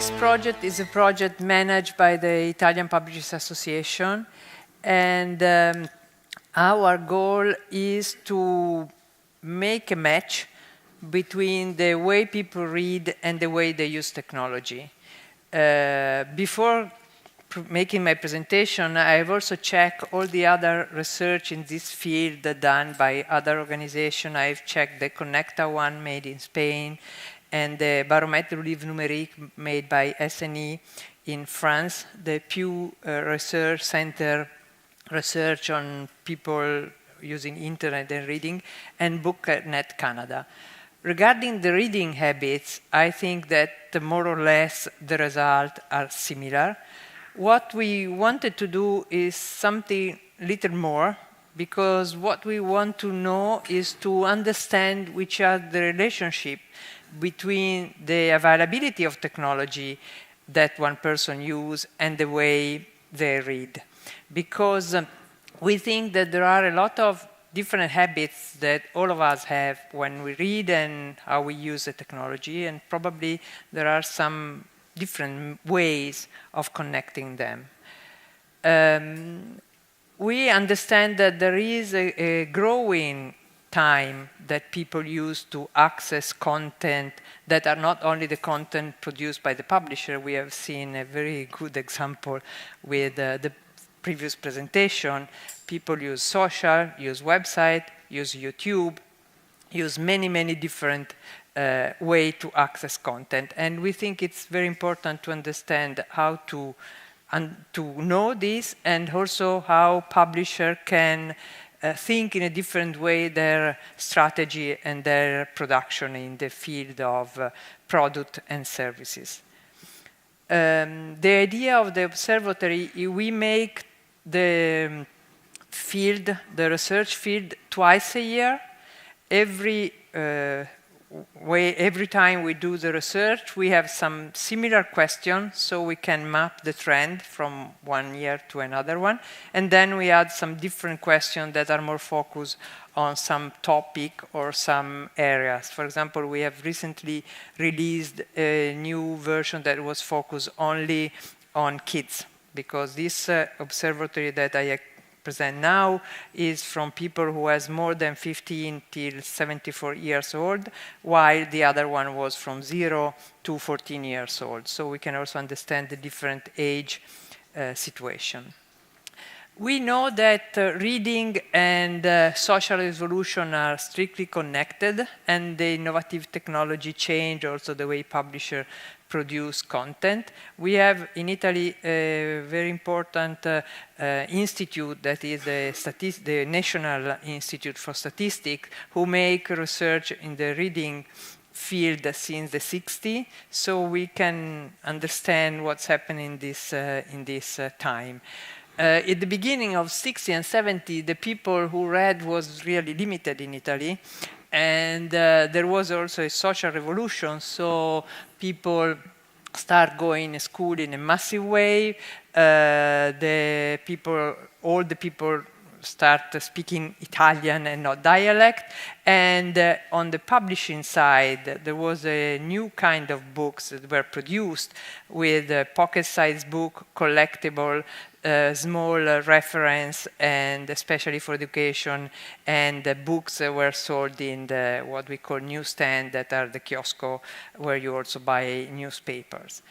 This project is a project managed by the Italian Publishers Association, and our goal is to make a match between the way people read and the way they use technology. Before making my presentation, I've also checked all the other research in this field done by other organizations. I've checked the Connecta one made in Spain and the Baromètre du Livre Numérique made by SNE in France, the Pew Research Center research on people using internet and reading, and BookNet Canada. Regarding the reading habits, I think that more or less the results are similar. What we wanted to do is something little more, because what we want to know is to understand which are the relationship between the availability of technology that one person uses and the way they read. Because we think that there are a lot of different habits that all of us have when we read and how we use the technology, and probably there are some different ways of connecting them. We understand that there is a growing time that people use to access content that are not only the content produced by the publisher. We have seen a very good example with the previous presentation. People use social, use website, use YouTube, use many, many different ways to access content. And we think it's very important to understand how to know this, and also how publisher can think in a different way their strategy and their production in the field of product and services. The idea of the observatory, we make the field, the research field, twice a year. Every time we do the research, we have some similar questions, so we can map the trend from one year to another one. And then we add some different questions that are more focused on some topic or some areas. For example, we have recently released a new version that was focused only on kids, because this observatory that I present now is from people who has more than 15 till 74 years old, while the other one was from 0 to 14 years old. So we can also understand the different age situation. We know that reading and social evolution are strictly connected, and the innovative technology change also the way publishers produce content. We have in Italy a very important institute that is the National Institute for Statistics, who make research in the reading field since the 60s, so we can understand what's happening in this time. At the beginning of 60 and 70, the people who read was really limited in Italy, and there was also a social revolution, so people start going to school in a massive way. All the people start speaking Italian and not dialect. And on the publishing side, there was a new kind of books that were produced with pocket-sized book, collectible, small reference, and especially for education, and the books were sold in the what we call Newsstand, that are the kiosco where you also buy newspapers.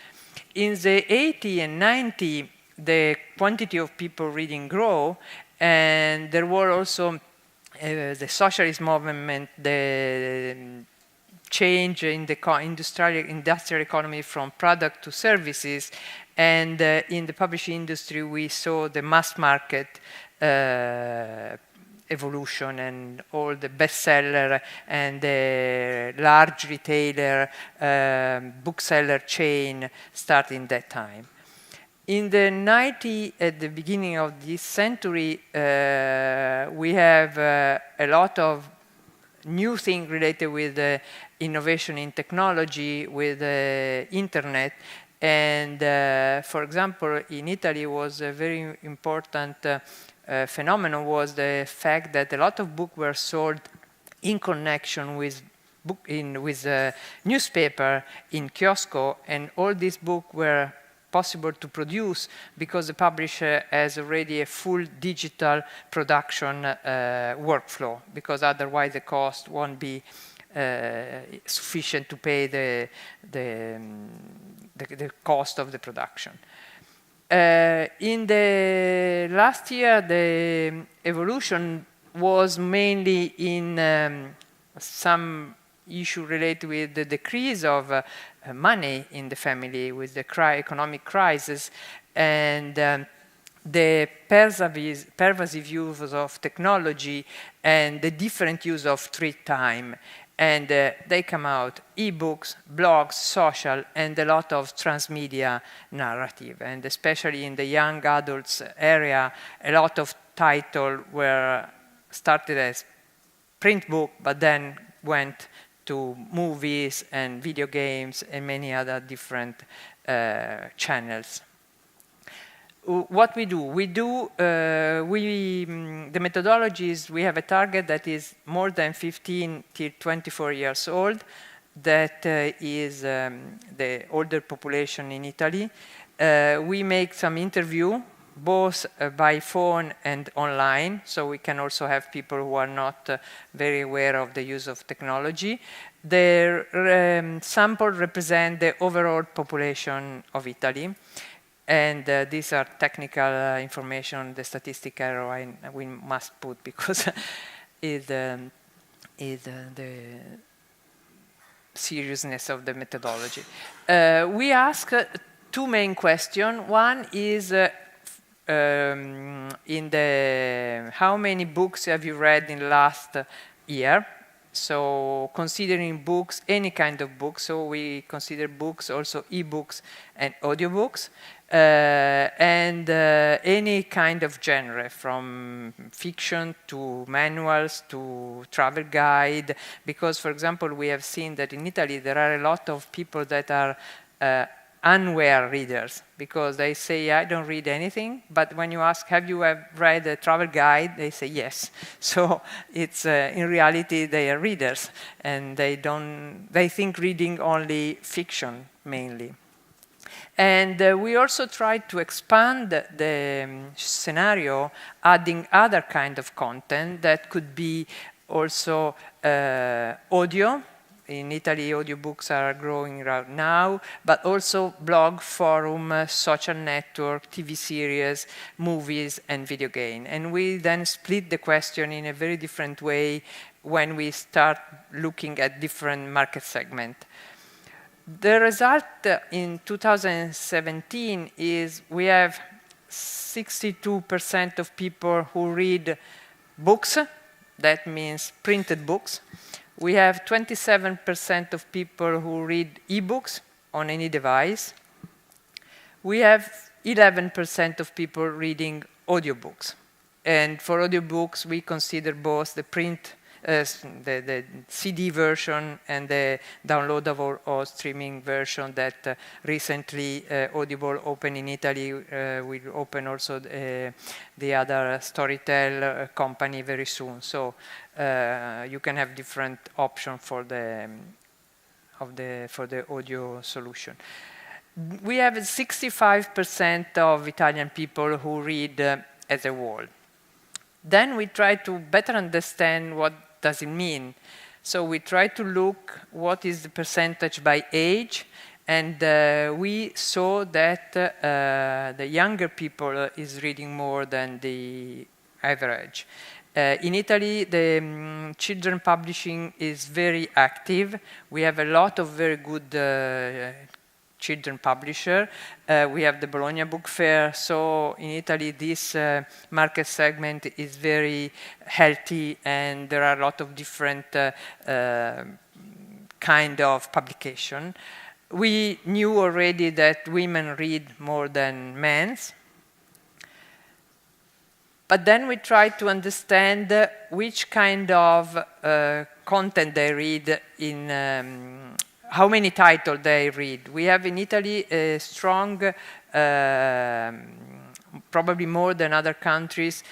In the 80s and 90s, the quantity of people reading grew, and there were also the socialist movement, the change in the industrial economy from product to services, and in the publishing industry we saw the mass market evolution, and all the bestseller and the large retailer bookseller chain starting that time. In the 90s, at the beginning of this century, we have a lot of new things related with innovation in technology, with the internet. And for example, in Italy was a very important phenomenon was the fact that a lot of books were sold in connection with with a newspaper in Kiosco, and all these books were possible to produce because the publisher has already a full digital production workflow, because otherwise the cost won't be sufficient to pay the cost of the production. In the last year, the evolution was mainly in some issue related with the decrease of money in the family with the economic crisis, and the pervasive use of technology and the different use of free time. And they come out ebooks, blogs, social, and a lot of transmedia narrative. And especially in the young adults area, a lot of titles were started as print book, but then went to movies and video games and many other different channels. What we do? The methodology is we have a target that is more than 15 to 24 years old. That is the older population in Italy. We make some interview, both by phone and online, so we can also have people who are not very aware of the use of technology. The sample represent the overall population of Italy, and these are technical information. The statistic error we must put because is the seriousness of the methodology. We ask two main questions. One is how many books have you read in the last year? So considering books, any kind of books, so we consider books also ebooks and audiobooks, and any kind of genre, from fiction to manuals to travel guide, because, for example, we have seen that in Italy there are a lot of people that are unaware readers, because they say, I don't read anything, but when you ask, have you read a travel guide, they say yes. So it's in reality they are readers, and they think reading only fiction mainly. And we also try to expand the scenario, adding other kind of content that could be also audio. In Italy, audiobooks are growing right now, but also blog, forum, social network, TV series, movies, and video game. And we then split the question in a very different way when we start looking at different market segments. The result in 2017 is we have 62% of people who read books. That means printed books. We have 27% of people who read ebooks on any device. We have 11% of people reading audiobooks. And for audiobooks, we consider both the print, the CD version and the downloadable or streaming version that recently Audible opened in Italy. Will open also the other Storytel company very soon. So you can have different options for the audio solution. We have 65% of Italian people who read as a whole. Then we try to better understand what does it mean. So we try to look what is the percentage by age, and we saw that the younger people is reading more than the average. In Italy, the children publishing is very active. We have a lot of very good children publisher. We have the Bologna Book Fair. So in Italy, this market segment is very healthy, and there are a lot of different kind of publication. We knew already that women read more than men. But then we try to understand which kind of content they read, in how many titles they read. We have in Italy a strong probably more than other countries,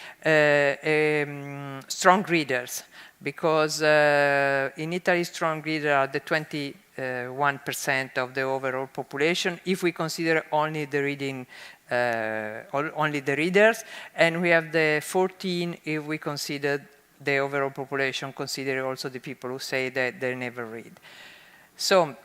strong readers, because in Italy, strong readers are the 21% of the overall population, if we consider only the reading, only the readers, and we have the 14 if we consider the overall population, consider also the people who say that they never read. So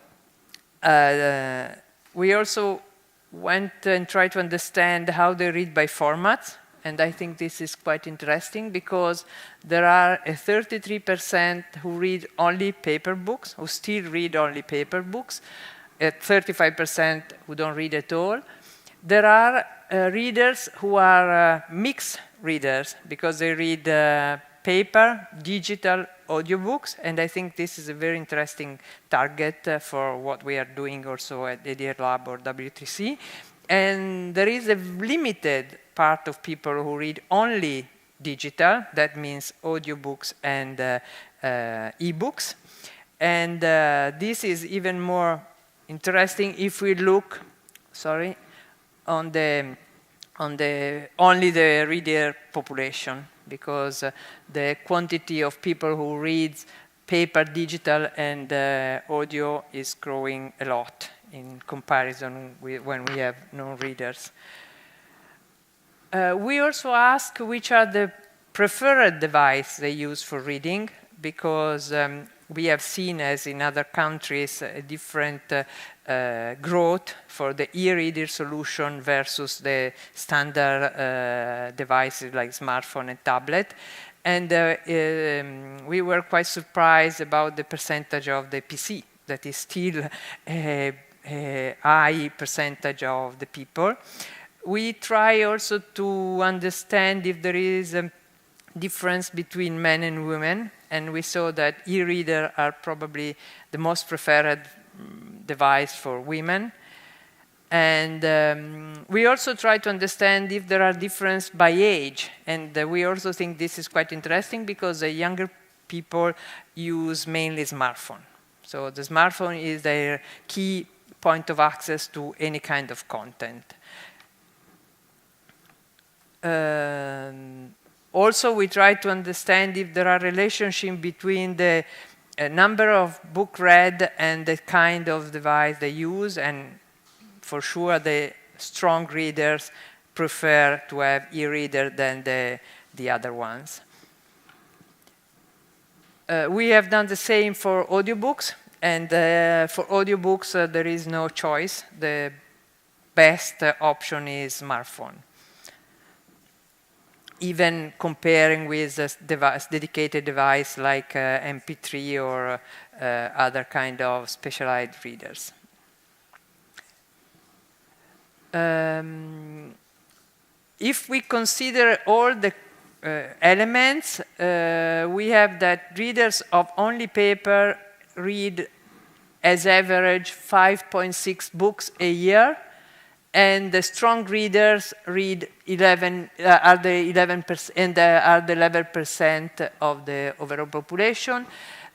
we also went and tried to understand how they read by formats, and I think this is quite interesting because there are a 33% who read only paper books, who still read only paper books, 35% who don't read at all. There are readers who are mixed readers because they read paper, digital, audiobooks, and I think this is a very interesting target for what we are doing also at EDRLab or W3C. And there is a limited part of people who read only digital, that means audiobooks and ebooks. And this is even more interesting if we look, on the only the reader population, because the quantity of people who reads paper, digital, and audio is growing a lot in comparison with when we have non-readers. We also ask which are the preferred device they use for reading, because we have seen, as in other countries, a different growth for the e-reader solution versus the standard devices like smartphone and tablet. And we were quite surprised about the percentage of the PC, that is still a high percentage of the people. We try also to understand if there is a difference between men and women, and we saw that e-reader are probably the most preferred device for women. And we also try to understand if there are differences by age, and we also think this is quite interesting because the younger people use mainly smartphone. So the smartphone is their key point of access to any kind of content. Also, we try to understand if there are relationships between the number of books read and the kind of device they use, and for sure the strong readers prefer to have e-reader than the other ones. We have done the same for audiobooks, and for audiobooks there is no choice. The best option is smartphone, even comparing with a dedicated device like MP3 or other kind of specialized readers. If we consider all the elements, we have that readers of only paper read as average 5.6 books a year, and the strong readers read 11% and are the 11% of the overall population.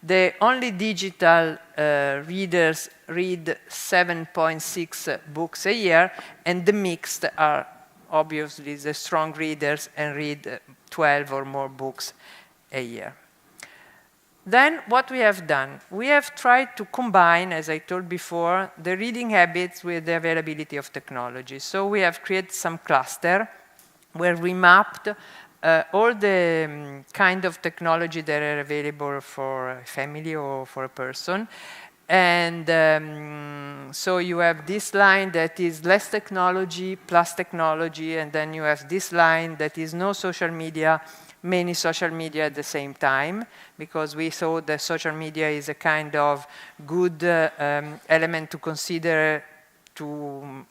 The only digital readers read 7.6 books a year, and the mixed are obviously the strong readers and read 12 or more books a year. Then what we have done, we have tried to combine, as I told before, the reading habits with the availability of technology. So we have created some cluster where we mapped all the kind of technology that are available for a family or for a person. And so you have this line that is less technology plus technology, and then you have this line that is no social media, many social media at the same time, because we thought that social media is a kind of good element to consider to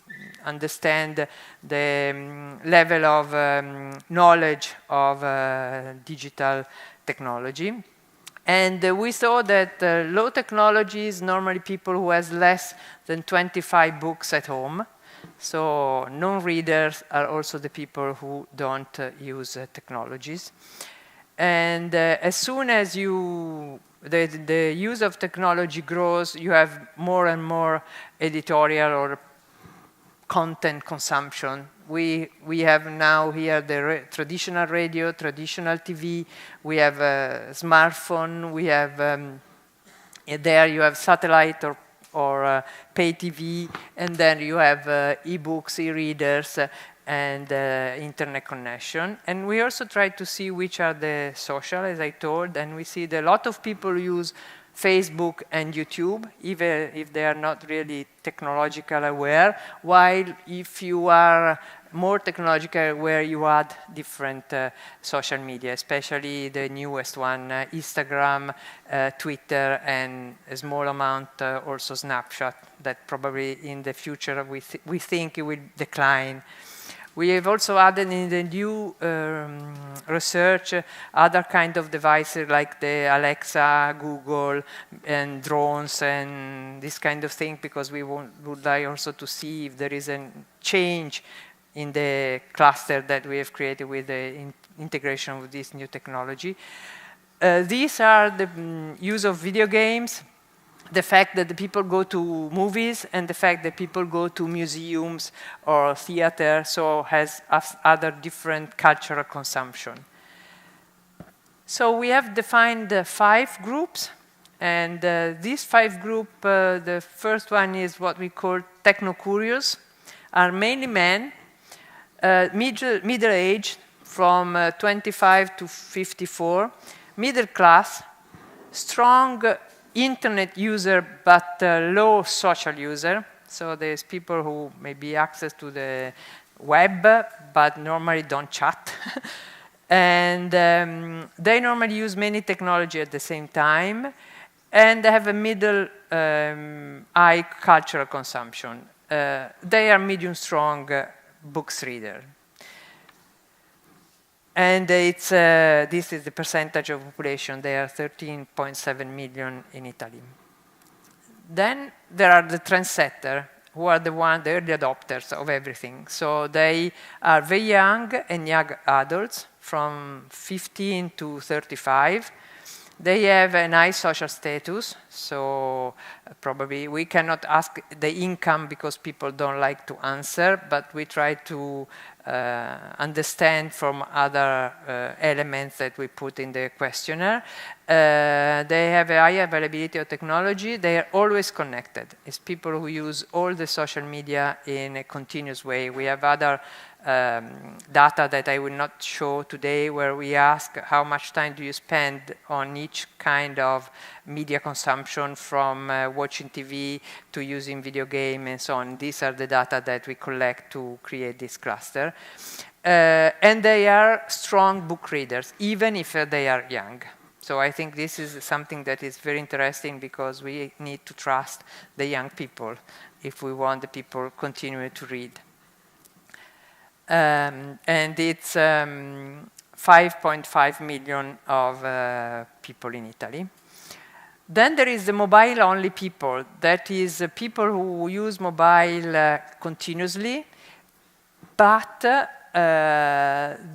understand the level of knowledge of digital technology. And we saw that low technology is normally people who has less than 25 books at home. So non-readers are also the people who don't use technologies. And as soon as the use of technology grows, you have more and more editorial or content consumption. We have now here the traditional radio, traditional TV, we have a smartphone, we have, there you have satellite or pay TV, and then you have ebooks, e-readers, and internet connection. And we also try to see which are the social, as I told, and we see that a lot of people use Facebook and YouTube, even if they are not really technological aware, while if you are more technological aware, you add different social media, especially the newest one, Instagram, Twitter, and a small amount also Snapchat, that probably in the future we think it will decline. We have also added in the new research other kind of devices like the Alexa, Google, and drones, and this kind of thing, because we would like also to see if there is a change in the cluster that we have created with the integration with this new technology. These are the use of video games, the fact that the people go to movies, and the fact that people go to museums or theater, so has other different cultural consumption. So we have defined 5 groups, and these 5 groups, the first one is what we call techno-curious, are mainly men, middle-aged, from 25 to 54, middle class, strong internet user, but low social user. So there's people who maybe access to the web, but normally don't chat. And they normally use many technology at the same time, and they have a middle high cultural consumption. They are medium strong books reader. And it's, this is the percentage of population. They are 13.7 million in Italy. Then there are the trendsetters, who are the early adopters of everything. So they are very young and young adults, from 15 to 35. They have a nice social status, so probably we cannot ask the income because people don't like to answer, but we try to understand from other elements that we put in the questionnaire. They have a high availability of technology. They are always connected. It's people who use all the social media in a continuous way. We have other data that I will not show today, where we ask how much time do you spend on each kind of media consumption, from watching TV to using video game and so on. These are the data that we collect to create this cluster. And they are strong book readers, even if they are young. So I think this is something that is very interesting, because we need to trust the young people if we want the people continue to read. And it's 5.5 million of people in Italy. Then there is the mobile-only people. That is people who use mobile continuously, but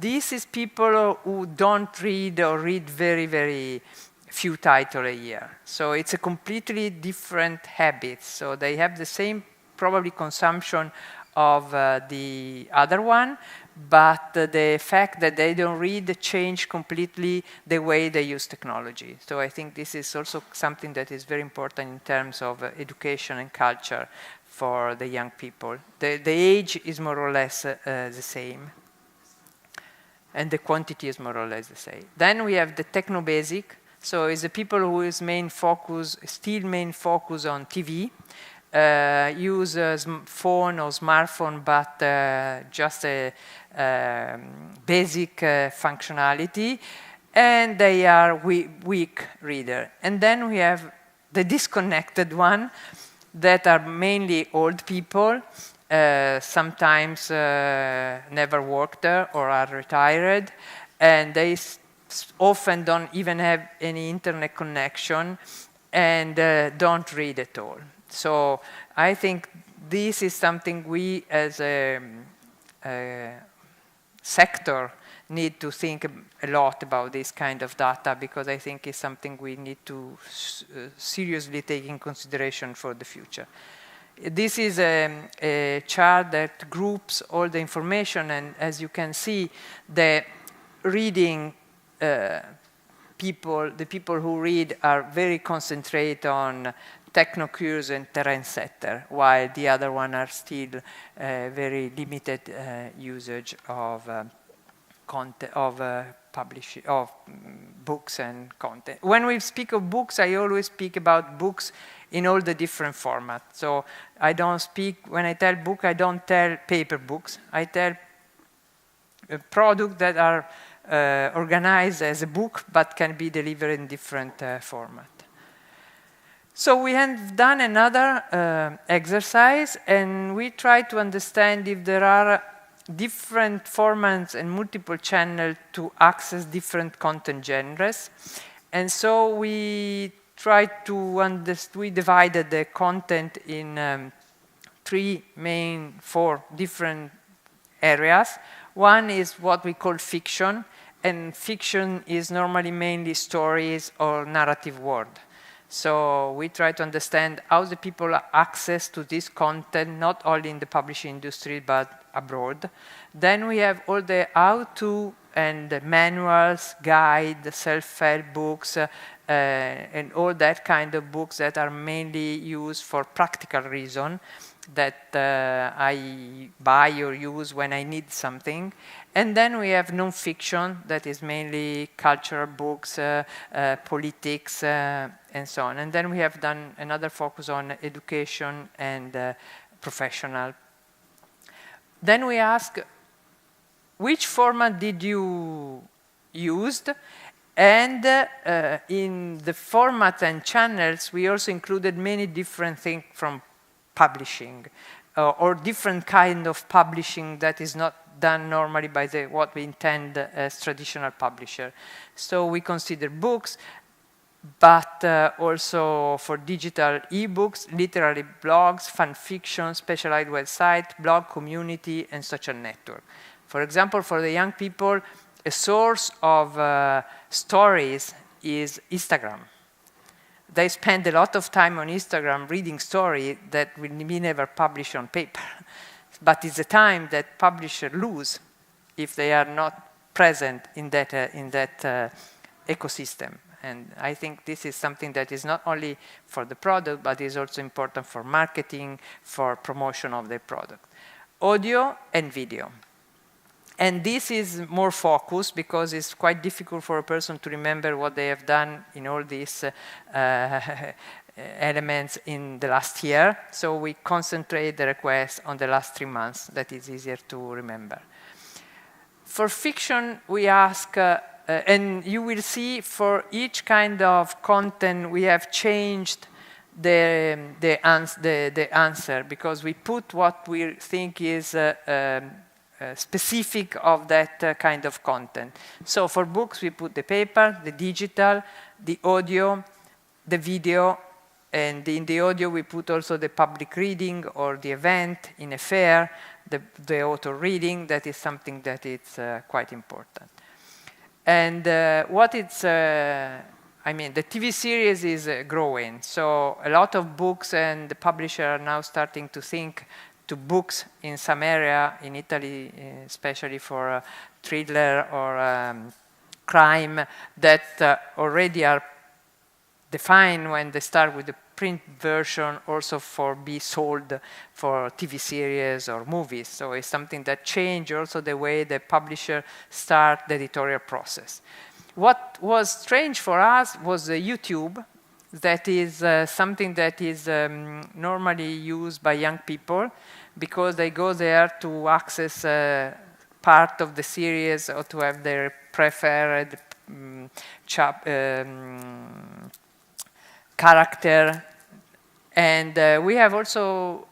this is people who don't read, or read very, very few titles a year. So it's a completely different habit. So they have the same probably consumption of the other one, but the fact that they don't read change completely the way they use technology. So I think this is also something that is very important in terms of education and culture for the young people. The age is more or less the same, and the quantity is more or less the same. Then we have the techno-basic. So it's the people who is still main focus on TV, use phone or smartphone, but just a basic functionality, and they are weak reader. And then we have the disconnected one, that are mainly old people, sometimes never worked or are retired, and they often don't even have any internet connection, and don't read at all. So I think this is something we as a sector need to think a lot about, this kind of data, because I think it's something we need to seriously take in consideration for the future. This is a chart that groups all the information, and as you can see, the reading people, the people who read are very concentrated on techno cures and trendsetter, while the other one are still very limited usage of content, of publishing, of books and content. When we speak of books, I always speak about books in all the different formats. So I don't speak, when I tell book, I don't tell paper books. I tell products that are organized as a book, but can be delivered in different formats. So we have done another exercise, and we try to understand if there are different formats and multiple channels to access different content genres. And so we tried to we divided the content in four different areas. One is what we call fiction, and fiction is normally mainly stories or narrative world. So we try to understand how the people access to this content, not only in the publishing industry, but abroad. Then we have all the how-to and the manuals, guide, self-help books, and all that kind of books that are mainly used for practical reason that I buy or use when I need something. And then we have nonfiction that is mainly cultural books, politics, and so on. And then we have done another focus on education and professional. Then we ask, which format did you use? And in the format and channels, we also included many different things from publishing, or different kind of publishing that is not done normally by what we intend as traditional publisher. So we consider books, but also for digital ebooks, literary blogs, fan fiction, specialized website, blog community, and social network. For example, for the young people, a source of stories is Instagram. They spend a lot of time on Instagram reading stories that will be never published on paper. But it's a time that publishers lose if they are not present in that ecosystem. And I think this is something that is not only for the product, but is also important for marketing, for promotion of the product. Audio and video. And this is more focused because it's quite difficult for a person to remember what they have done in all these elements in the last year. So we concentrate the request on the last 3 months. That is easier to remember. For fiction, we ask, and you will see for each kind of content, we have changed the answer because we put what we think is specific of that kind of content. So for books, we put the paper, the digital, the audio, the video, and in the audio, we put also the public reading or the event in a fair, the author reading. That is something that is quite important. And what it's, I mean, the TV series is growing. So a lot of books and the publisher are now starting to think to books in some area in Italy, especially for thriller or crime, that already are defined when they start with the print version, also for be sold for TV series or movies. So it's something that changed also the way the publisher start the editorial process. What was strange for us was YouTube. That is something that is normally used by young people because they go there to access part of the series or to have their preferred character. And we have also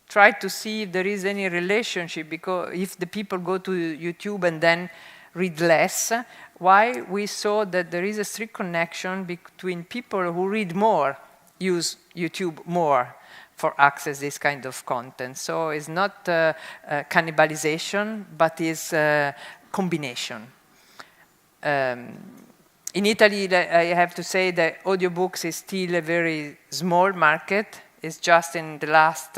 tried to see if there is any relationship, because if the people go to YouTube and then read less, why we saw that there is a strict connection between people who read more, use YouTube more for access this kind of content. So it's not cannibalization, but it's combination. In Italy, I have to say that audiobooks is still a very small market. It's just in the last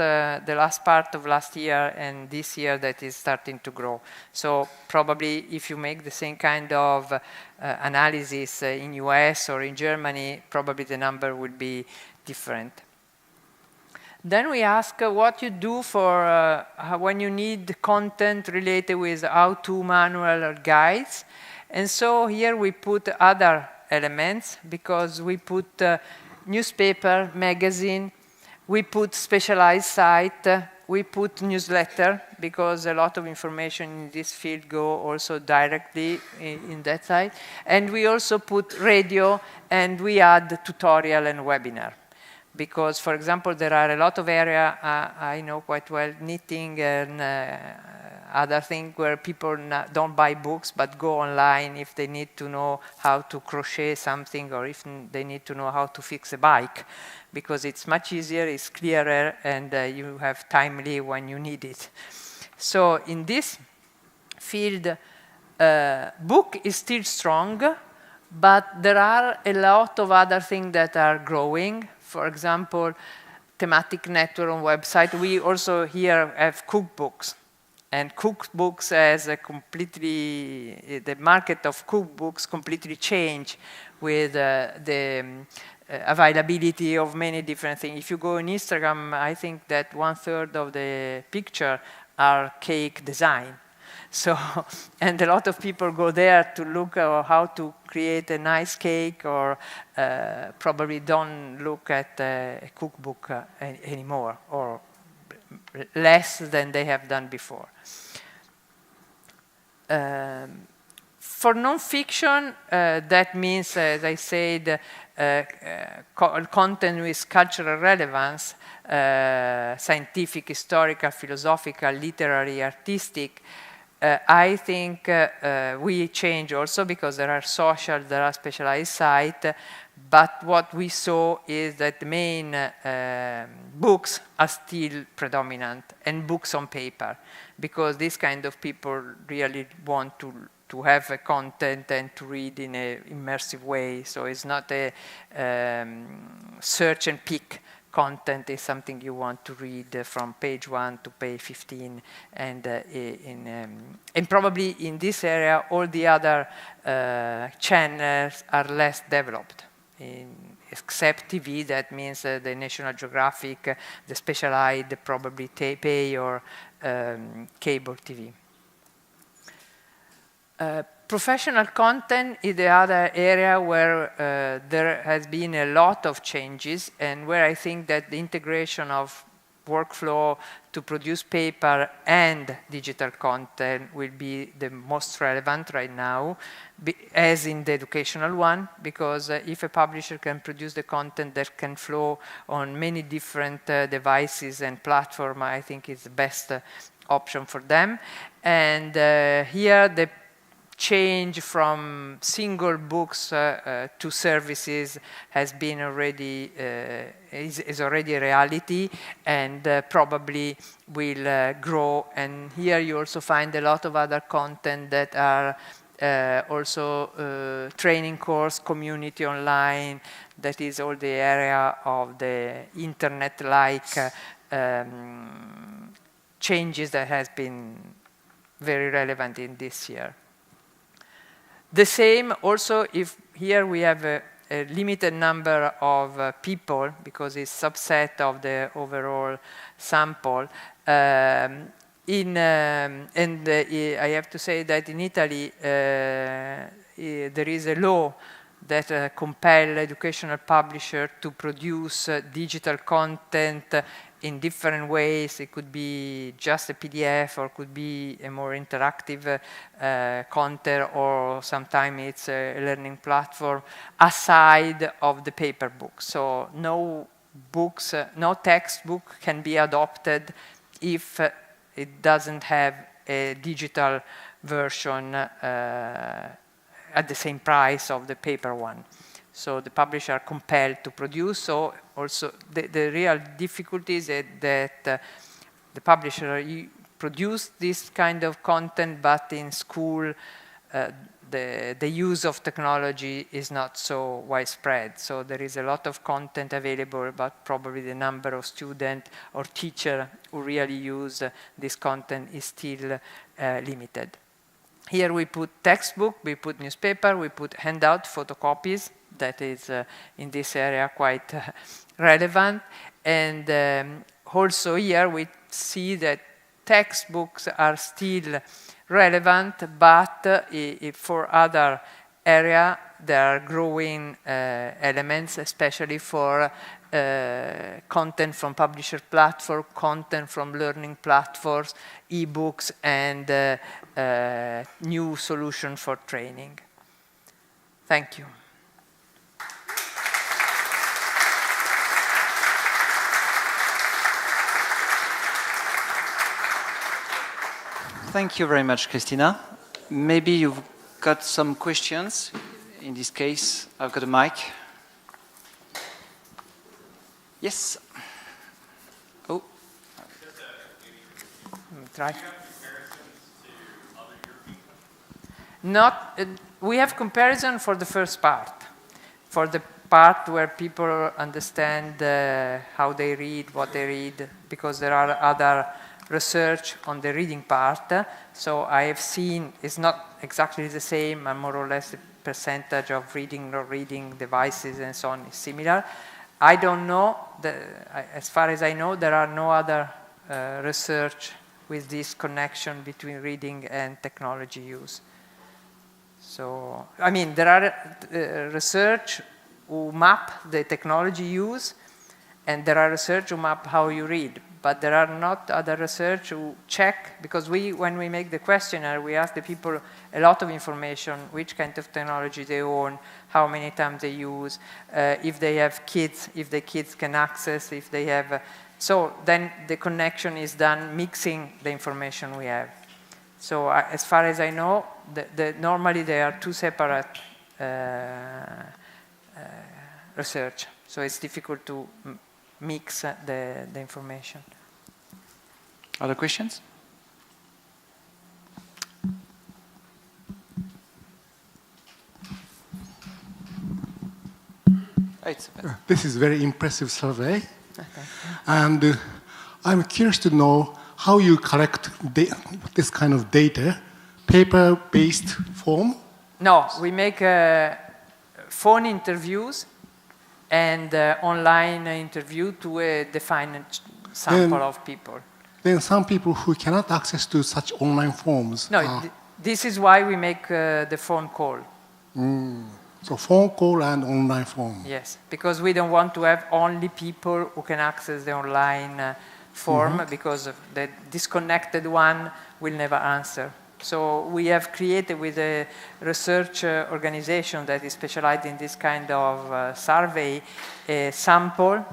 part of last year and this year that is starting to grow. So probably if you make the same kind of analysis in US or in Germany, probably the number will be different. Then we ask what you do for when you need content related with how-to manual or guides. And so here we put other elements because we put newspaper, magazine, we put specialized site, we put newsletter because a lot of information in this field go also directly in that site. And we also put radio and we add tutorial and webinar. Because, for example, there are a lot of areas I know quite well, knitting and other things where people don't buy books but go online if they need to know how to crochet something or if they need to know how to fix a bike. Because it's much easier, it's clearer, and you have timely when you need it. So in this field, book is still strong, but there are a lot of other things that are growing. For example, thematic network on website. We also here have cookbooks. And cookbooks has a completely, the market of cookbooks completely changed with the availability of many different things. If you go on Instagram, I think that 1/3 of the picture are cake design. So, and a lot of people go there to look at how to create a nice cake or probably don't look at a cookbook anymore or less than they have done before. For nonfiction, that means, as I said, content with cultural relevance, scientific, historical, philosophical, literary, artistic. I think we change also because there are social, there are specialized sites, but what we saw is that the main books are still predominant and books on paper because these kind of people really want to have a content and to read in an immersive way. So it's not a search and pick content, is something you want to read from page 1 to page 15. And, and probably in this area, all the other channels are less developed. Except TV, that means the National Geographic, the specialized, probably pay or cable TV. Professional content is the other area where there has been a lot of changes and where I think that the integration of workflow to produce paper and digital content will be the most relevant right now, as in the educational one, because if a publisher can produce the content that can flow on many different devices and platforms, I think it's the best option for them. And here the change from single books to services has been already is already a reality and probably will grow. And here you also find a lot of other content that are also training course, community online. That is all the area of the internet-like changes that has been very relevant in this year. The same also if here we have a limited number of people because it's subset of the overall sample. I have to say that in Italy there is a law that compels educational publishers to produce digital content in different ways. It could be just a PDF or could be a more interactive content, or sometimes it's a learning platform aside of the paper book. So no books, no textbook can be adopted if it doesn't have a digital version at the same price of the paper one. So the publishers are compelled to produce. So also the real difficulty is that the publisher produce this kind of content, but in school the use of technology is not so widespread. So there is a lot of content available, but probably the number of students or teachers who really use this content is still limited. Here we put textbook, we put newspaper, we put handout, photocopies. That is in this area quite relevant. And also here we see that textbooks are still relevant, but for other area there are growing elements, especially for content from publisher platform, content from learning platforms, ebooks, and new solution for training. Thank you. Thank you very much, Cristina. Maybe you've got some questions. In this case, I've got a mic. Yes. Oh. Try. Not. We have comparison for the first part. For the part where people understand how they read, what they read, because there are other research on the reading part. So I have seen it's not exactly the same, and more or less the percentage of reading, not reading devices and so on is similar. I don't know, as far as I know, there are no other research with this connection between reading and technology use. So, I mean, there are research who map the technology use, and there are research who map how you read. But there are not other research who check, because when we make the questionnaire, we ask the people a lot of information, which kind of technology they own, how many times they use, if they have kids, if the kids can access, if they have... so then the connection is done mixing the information we have. So as far as I know, normally they are two separate research. So it's difficult to mix the information. Other questions? This is a very impressive survey. And I'm curious to know how you collect this kind of data, paper-based form? No, we make phone interviews and online interview to a defined sample of people. Then some people who cannot access to such online forms. No, this is why we make the phone call. So phone call and online form. Yes, because we don't want to have only people who can access the online form, because the disconnected one will never answer. So we have created with a research organization that is specialized in this kind of survey a sample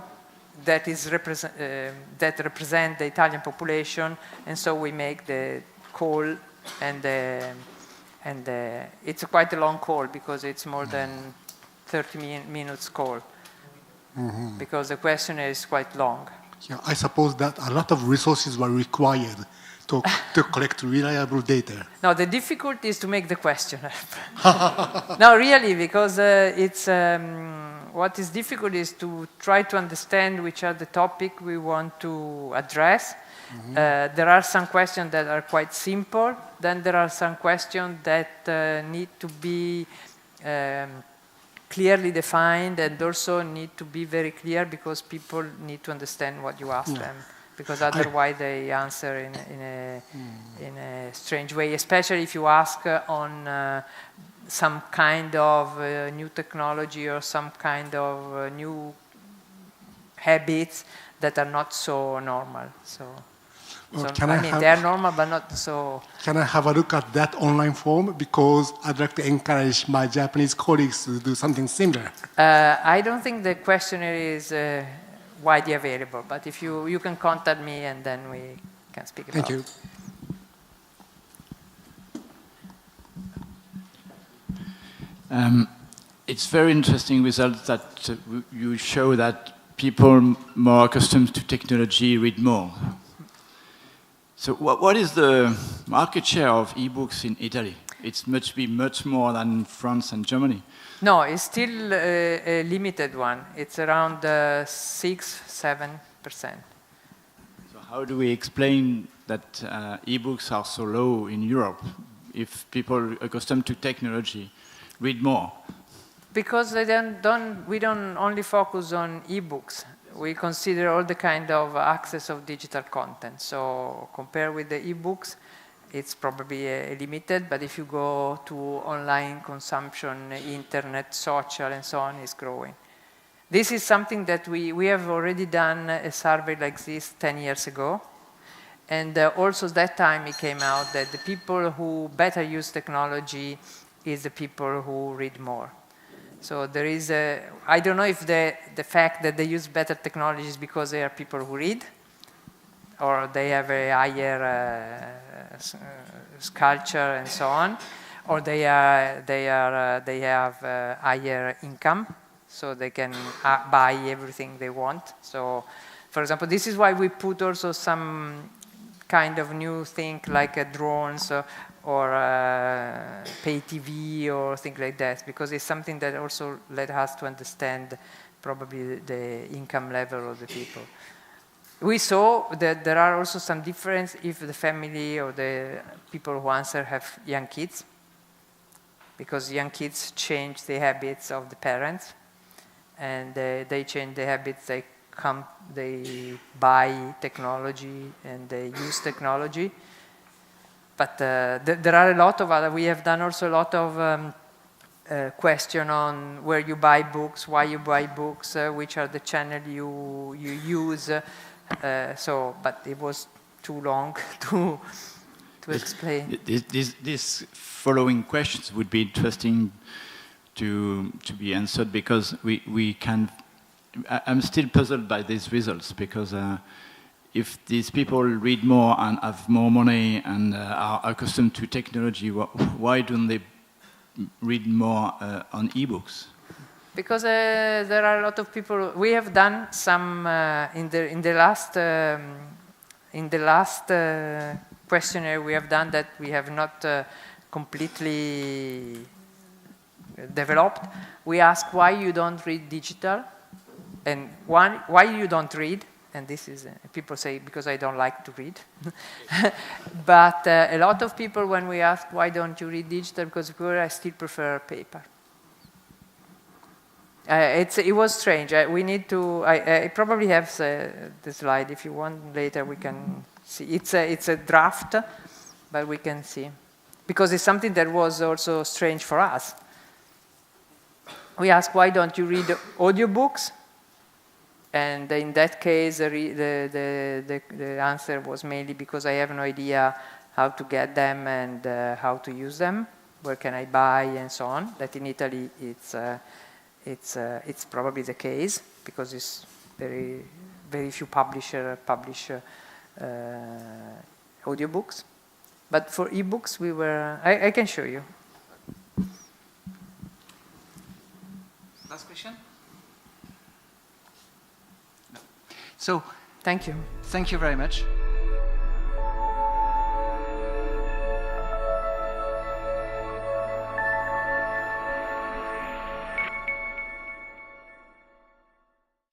that is that represent the Italian population, and so we make the call, and it's quite a long call because it's more than 30 minutes call, because the questionnaire is quite long. Yeah, I suppose that a lot of resources were required to collect reliable data. No, the difficulty is to make the questionnaire. No, really, because it's what is difficult is to try to understand which are the topics we want to address. There are some questions that are quite simple. Then there are some questions that need to be clearly defined, and also need to be very clear because people need to understand what you ask them. Because otherwise they answer in a strange way, especially if you ask on some kind of new technology or some kind of new habits that are not so normal. So, I mean, they are normal, but not so... Can I have a look at that online form? Because I'd like to encourage my Japanese colleagues to do something similar. I don't think the questionnaire is widely available, but if you can contact me and then we can speak about it. Thank you. It's very interesting result that you show that people more accustomed to technology read more. So what is the market share of ebooks in Italy? It's much more than France and Germany. No, it's still a limited one. It's around 6-7%. So how do we explain that ebooks are so low in Europe if people accustomed to technology read more? Because we don't only focus on ebooks. We consider all the kind of access of digital content. So compared with the ebooks, it's probably limited, but if you go to online consumption, internet, social, and so on, it's growing. This is something that we have already done a survey like this 10 years ago. And also that time it came out that the people who better use technology is the people who read more. So there is I don't know if the fact that they use better technology is because they are people who read, or they have a higher culture and so on, or they have higher income, so they can buy everything they want. So, for example, this is why we put also some kind of new thing like drones or pay TV or things like that, because it's something that also led us to understand probably the income level of the people. We saw that there are also some difference if the family or the people who answer have young kids, because young kids change the habits of the parents, and they change the habits, they buy technology and they use technology. But there are a lot of other, we have done also a lot of question on where you buy books, why you buy books, which are the channels you use. But it was too long to explain. These following questions would be interesting to be answered, because we can. I'm still puzzled by these results, because if these people read more and have more money and are accustomed to technology, why don't they read more on ebooks? Because there are a lot of people. We have done some in the last questionnaire. We have done that. We have not completely developed. We ask why you don't read digital, and why you don't read. And this is, people say, because I don't like to read. But a lot of people, when we ask, why don't you read digital, because I still prefer paper. It was strange. We need to, I probably have the slide. If you want later, we can see. It's a draft, but we can see. Because it's something that was also strange for us. We asked, why don't you read audiobooks? And in that case, the answer was mainly because I have no idea how to get them and how to use them. Where can I buy and so on. That in Italy, it's probably the case, because it's very few publishers publish audiobooks. But for ebooks, we were. I can show you. Last question. So, thank you. Thank you very much.